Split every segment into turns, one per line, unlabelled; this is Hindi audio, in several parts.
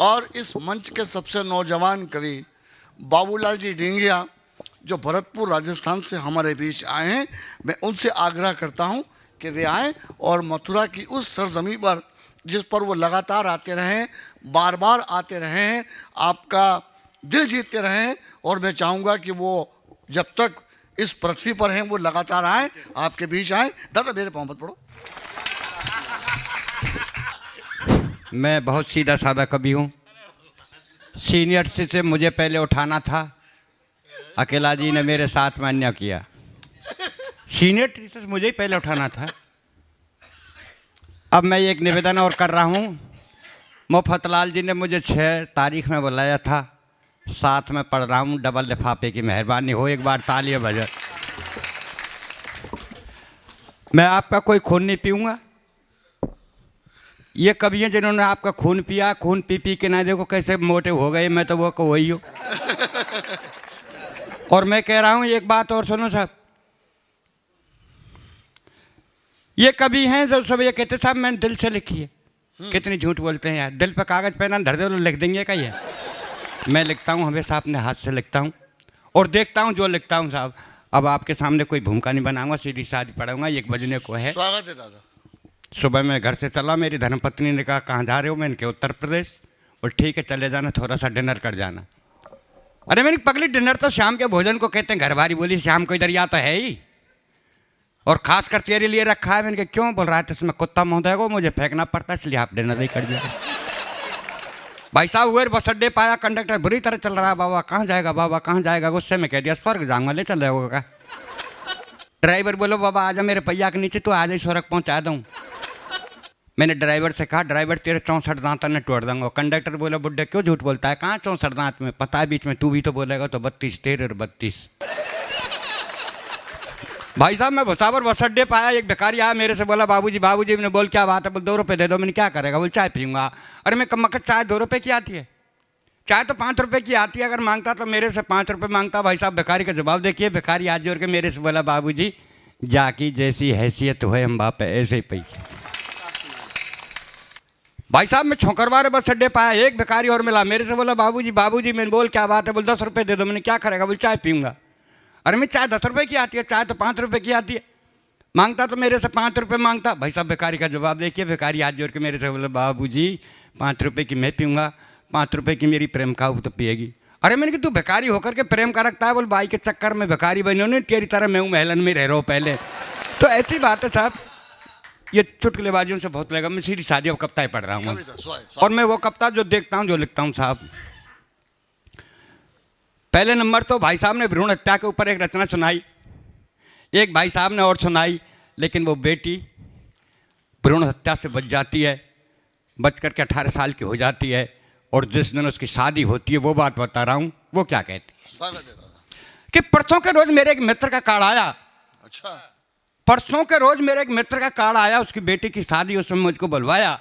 और इस मंच के सबसे नौजवान कवि बाबूलाल जी ढींगिया जो भरतपुर राजस्थान से हमारे बीच आए हैं, मैं उनसे आग्रह करता हूं कि वे आएँ और मथुरा की उस सरजमी पर जिस पर वो लगातार आते रहें, बार बार आते रहें, आपका दिल जीतते रहें। और मैं चाहूँगा कि वो जब तक इस पृथ्वी पर हैं वो लगातार आएँ, आपके बीच आएँ। दादा मेरे पाँव मत पड़ो।
मैं बहुत सीधा साधा कवि हूँ। सीनियर से मुझे पहले उठाना था, अकेला जी ने मेरे साथ में अन्याय किया। सीनियर से मुझे ही पहले उठाना था। अब मैं एक निवेदन और कर रहा हूँ। मुफ्तलाल जी ने मुझे 6 तारीख में बुलाया था, साथ में पढ़ रहा हूँ। डबल लिफाफे की मेहरबानी हो, एक बार तालियां बजा। मैं आपका कोई खून नहीं पीऊँगा। ये कवि हैं जिन्होंने आपका खून पिया, खून पी पी के ना देखो कैसे मोटे हो गए। मैं तो वो को वही हूँ। और मैं कह रहा हूँ एक बात और सुनो साहब, ये कवि हैं जो सब ये कहते साहब मैंने दिल से लिखी है। कितनी झूठ बोलते हैं यार। दिल पे कागज पेना धर दे लिख देंगे क्या ये? मैं लिखता हूँ हमेशा अपने हाथ से लिखता हूँ और देखता हूँ जो लिखता हूँ साहब। अब आपके सामने कोई भूमिका नहीं बनाऊंगा, सीधी साधी पढ़ाऊंगा। 1 बजने को है।
स्वागत है दादा।
सुबह मैं घर से चला, मेरी धर्मपत्नी ने कहा कहाँ जा रहे हो? मैंने कहा उत्तर प्रदेश। और ठीक है चले जाना, थोड़ा सा डिनर कर जाना। अरे मैंने पगली डिनर तो शाम के भोजन को कहते हैं। घरवारी बोली शाम को इधर या तो है ही, और खास कर तेरे लिए रखा है। मैंने कहा क्यों? बोल रहा है तो इसमें कुत्ता महोदय को मुझे फेंकना पड़ता है, इसलिए आप डिनर नहीं कर दिया। भाई साहब हुए बस अड्डे पाया, कंडक्टर बुरी तरह चल रहा है। बाबा कहाँ जाएगा, बाबा कहाँ जाएगा? गुस्से में कह दिया स्वर्ग जाऊंगा, ले चल जाएगा। ड्राइवर बोलो बाबा आजा मेरे पहिया के नीचे, तो आज ही स्वर्ग पहुँचा दूँ। मैंने ड्राइवर से कहा ड्राइवर तेरे 64 दांत ने तोड़ दूंगा। कंडक्टर बोला बुड्ढे क्यों झूठ बोलता है? कहाँ 64 दांत में? पता है बीच में तू भी तो बोलेगा तो 32 तेरे और 32। भाई साहब मैं भुसावर बस अड्डे पे आया, एक भिखारी आया मेरे से बोला बाबूजी बाबूजी। मैंने बोल क्या बात है? बोल 2 रुपये दे दो। मैंने क्या करेगा? बोल चाय पीऊँगा। अरे मैं कम मकत चाय 2 रुपये की आती है? चाय तो 5 रुपये की आती है। अगर मांगता तो मेरे से 5 रुपये मांगता। भाई साहब भिखारी का जवाब देखिए। भिखारी हाथ जोड़ के मेरे से बोला बाबूजी जाकी जैसी हैसियत हो हम बाप है ऐसे ही पैसे। भाई साहब मैं छोकरवार बस अड्डे पाया, एक भिखारी और मिला मेरे से बोला बाबूजी बाबूजी। मैंने बोल क्या बात है? बोल 10 रुपये दे दो। मैंने क्या करेगा? बोल चाय पीऊँगा। अरे मैं चाय 10 रुपये की आती है, चाय तो 5 रुपये की आती है। मांगता तो मेरे से 5 रुपये मांगता। भाई साहब भिखारी का जवाब देखिए। भिखारी हाथ जोड़ के मेरे से बोला बाबूजी 5 रुपये की मैं पीऊँगा, 5 रुपये की मेरी प्रेम का तो पिएगी। अरे मैंने कि तू भिखारी होकर के प्रेम का रखता है? बोल भाई के चक्कर में भिखारी बनी नहीं, तेरी तरह मैं हूँ महलन में रह रहा हूँ पहले। तो ऐसी बात है साहब, ये चुटकुलेबाजियों से बहुत लगा। मैं सीधी सादी कविताएं पढ़ रहा हूँ और मैं वो कविता जो देखता हूँ जो लिखता हूँ साहब। पहले नंबर तो भाई साहब ने भ्रूण हत्या के ऊपर एक रचना सुनाई, एक भाई साहब ने और सुनाई। लेकिन वो बेटी भ्रूण हत्या से बच जाती है, बच करके 18 साल की हो जाती है। और जिस दिन उसकी शादी होती है वो बात बता रहा हूँ। वो क्या कहती है कि परसों के रोज मेरे एक मित्र का कार्ड आया।
अच्छा।
परसों के रोज मेरे एक मित्र का कार्ड आया, उसकी बेटी की शादी, उसमें मुझको बुलवाया।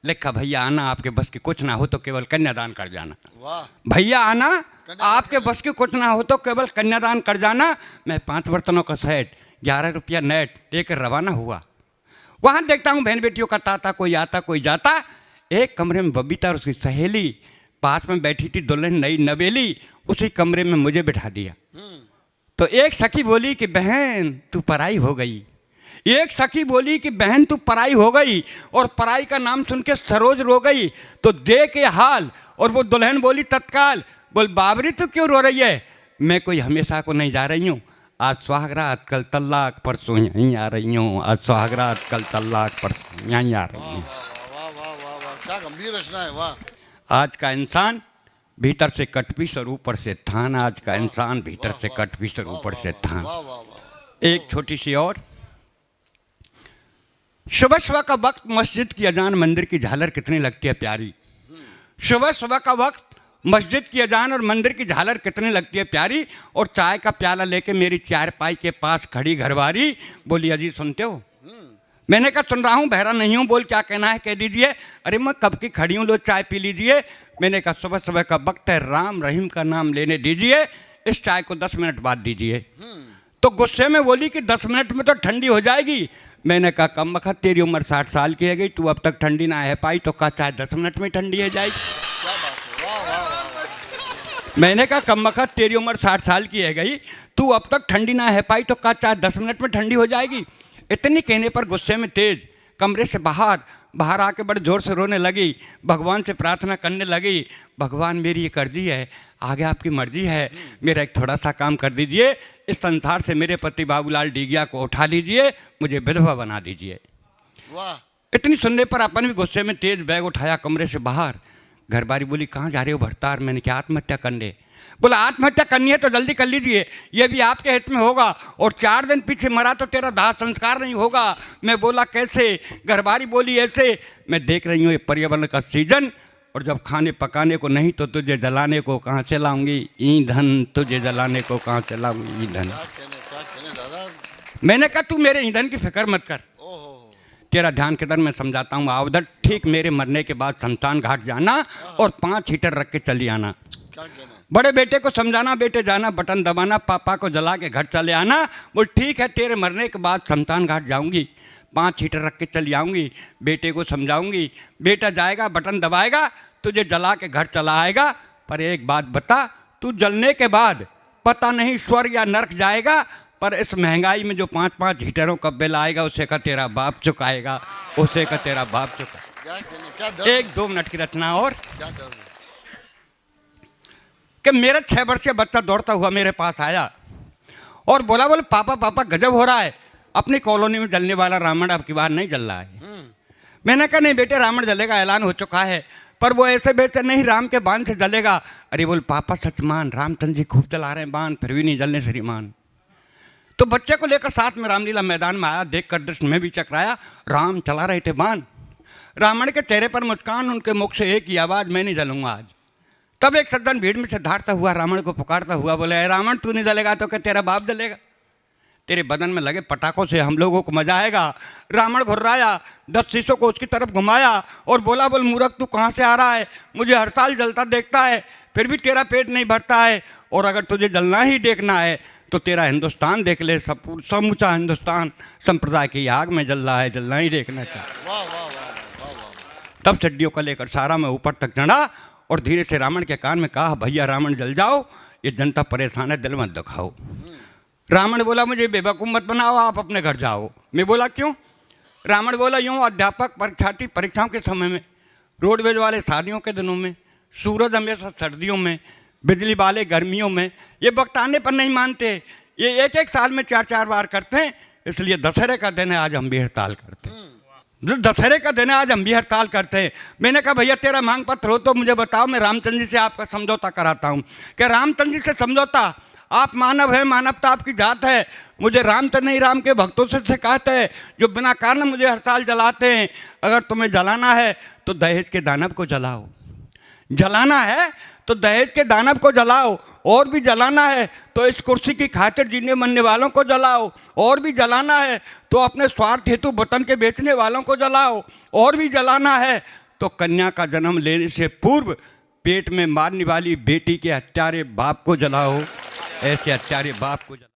लिखा भैया आना, आपके बस की कुछ ना हो तो केवल कन्यादान कर जाना।
वाह।
भैया आना, आपके बस की कुछ ना हो तो केवल कन्यादान कर जाना। मैं 5 बर्तनों का सेट 11 रुपया नेट लेकर रवाना हुआ। वहाँ देखता हूँ बहन बेटियों का ताता, कोई आता कोई जाता। एक कमरे में बबीता और उसकी सहेली पास में बैठी थी, दुल्हन नई नवेली। उसी कमरे में मुझे बिठा दिया। तो एक सखी बोली कि बहन तू पराई हो गई। एक सखी बोली कि बहन तू पराई हो गई, और पराई का नाम सुन के सरोज रो गई। तो दे के हाल, और वो दुल्हन बोली तत्काल, बोल बाबरी तू क्यों रो रही है? मैं कोई हमेशा को नहीं जा रही हूँ, आज सुहागरात कल तल्लाक परसों यहीं आ रही हूँ। आज सुहागरात कल तल्लाक परसों यहीं आ रही हूँ।
वाह वाह वाह वाह, क्या गंभीर रचना है। वाह।
आज का इंसान भीतर से कटपीस और ऊपर से थान। आज का इंसान भीतर से कटपीस और ऊपर से थान। एक छोटी सी और, सुबह सुबह का वक्त मस्जिद की अजान मंदिर की झालर कितनी लगती है प्यारी। सुबह सुबह का वक्त मस्जिद की अजान और मंदिर की झालर कितनी लगती है प्यारी। और चाय का प्याला लेके मेरी चारपाई के पास खड़ी घरवारी बोली अजी सुनते हो? मैंने कहा सुन रहा हूँ, बहरा नहीं हूँ, बोल क्या कहना है कह दीजिए। अरे मैं कब की खड़ी हूँ, लो चाय पी लीजिए। मैंने कहा सुबह सुबह का वक्त है, राम रहीम का नाम लेने दीजिए, इस चाय को 10 मिनट बाद दीजिए। तो गुस्से में बोली कि 10 मिनट में तो ठंडी हो जाएगी। मैंने कहा कम वक्त तेरी उम्र 60 साल की है गई, तू अब तक ठंडी ना है पाई, तो कहा चाय 10 मिनट में ठंडी हो जाएगी। मैंने कहा कम वक्त तेरी उम्र 60 साल की है गई, तू अब तक ठंडी ना है पाई तो का चाहे 10 मिनट में ठंडी हो जाएगी। इतनी कहने पर गुस्से में तेज कमरे से बाहर आके बड़े जोर से रोने लगी, भगवान से प्रार्थना करने लगी, भगवान मेरी ये कर्जी है, आगे आपकी मर्जी है, मेरा एक थोड़ा सा काम कर दीजिए, इस संसार से मेरे पति बाबूलाल डीगिया को उठा लीजिए, मुझे विधवा बना दीजिए।
वाह।
इतनी सुनने पर अपन भी गुस्से में तेज बैग उठाया कमरे से बाहर। घरबारी बोली कहाँ जा रहे हो भरतार? मैंने क्या आत्महत्या करने? बोला आत्महत्या करनी है तो जल्दी कर लीजिए, ये भी आपके हित में होगा, और 4 दिन पीछे मरा तो तेरा दाह संस्कार नहीं होगा। मैं बोला कैसे? घरबारी बोली ऐसे, मैं देख रही हूँ ये पर्यावरण का सीजन, और जब खाने पकाने को नहीं तो तुझे जलाने को कहाँ से लाऊंगी ईंधन, तुझे जलाने को कहाँ से लाऊंगी ईंधन। मैंने कहा तू मेरे ईंधन की फिक्र मत कर, तेरा ध्यान किधर मैं समझाता हूँ। आवधर ठीक मेरे मरने के बाद शमशान घाट जाना और 5 हीटर रख के चली आना। बड़े बेटे को समझाना, बेटे जाना बटन दबाना, पापा को जला के घर चले आना। बोल ठीक है तेरे मरने के बाद शमशान घाट जाऊंगी, 5 हीटर रख के चली आऊँगी, बेटे को समझाऊंगी, बेटा जाएगा बटन दबाएगा, तुझे जला के घर चला आएगा। पर एक बात बता, तू जलने के बाद पता नहीं स्वर्ग या नरक जाएगा, पर इस महंगाई में जो 5-5 हीटरों का बिल आएगा उसे का तेरा बाप चुकाएगा, उसे का तेरा बाप चुकाएगा। 1-2 मिनट की रचना और कि मेरा 6 वर्षीय बच्चा दौड़ता हुआ मेरे पास आया और बोला पापा गजब हो रहा है, अपनी कॉलोनी में जलने वाला रावण अब की बार नहीं जल रहा है। मैंने कहा नहीं बेटे रावण जलेगा, ऐलान हो चुका है, पर वो ऐसे वैसे नहीं राम के बाण से जलेगा। अरे बोल पापा सच मान, रामचंद्र जी खूब चला रहे हैं बाण, फिर भी नहीं जलने श्रीमान। तो बच्चे को लेकर साथ में रामलीला मैदान में आया, देखकर दृष्टि में भी चकराया, राम चला रहे थे बाण, रावण के चेहरे पर मुस्कान, उनके मुख से एक ही आवाज़, मैं नहीं जलूंगा आज। तब एक सज्जन भीड़ में से धारता हुआ रावण को पुकारता हुआ बोले रावण तू नहीं जलेगा तो क्या तेरा बाप जलेगा? तेरे बदन में लगे पटाखों से हम लोगों को मजा आएगा। रावण घुर्राया, 10 शीशों को उसकी तरफ घुमाया और बोला बोल मूर्ख तू कहाँ से आ रहा है? मुझे हर साल जलता देखता है, फिर भी तेरा पेट नहीं भरता है, और अगर तुझे जलना ही देखना है तो तेरा हिंदुस्तान देख ले, समूचा हिंदुस्तान संप्रदाय की आग में जल रहा है, जलना ही देखना चाहिए। तब चड्डियों का लेकर सारा मैं ऊपर तक चढ़ा और धीरे से रावण के कान में कहा भैया रावण जल जाओ, ये जनता परेशान है, दिल मत दिखाओ। रावण बोला मुझे बेवकूफ़ मत बनाओ, आप अपने घर जाओ। मैं बोला क्यों? रावण बोला यूँ अध्यापक परीक्षार्थी परीक्षाओं के समय में, रोडवेज वाले शादियों के दिनों में, सूरज हमेशा सर्दियों में, बिजली वाले गर्मियों में, ये वक्त आने पर नहीं मानते, ये 1-1 साल में 4-4 बार करते हैं, इसलिए दशहरे का दिन है आज हम भी हड़ताल करते हैं। दशहरे का दिन है आज हम भी हड़ताल करते हैं। मैंने कहा भैया तेरा मांग पत्र हो तो मुझे बताओ, मैं रामचंद्र जी से आपका समझौता कराता हूँ। क्या रामचंद्र जी से समझौता? आप मानव है, मानवता आपकी जात है, मुझे रामचंद्र नहीं राम के भक्तों से शिकायत है जो बिना कारण मुझे हर साल जलाते हैं। अगर तुम्हें जलाना है तो दहेज के दानव को जलाओ, जलाना है तो दहेज के दानव को जलाओ, और भी जलाना है तो इस कुर्सी की खातिर जीने मरने वालों को जलाओ, और भी जलाना है तो अपने स्वार्थ हेतु वतन के बेचने वालों को जलाओ, और भी जलाना है तो कन्या का जन्म लेने से पूर्व पेट में मारने वाली बेटी के हत्यारे बाप को जलाओ, ऐसे हत्यारे बाप को जलाओ।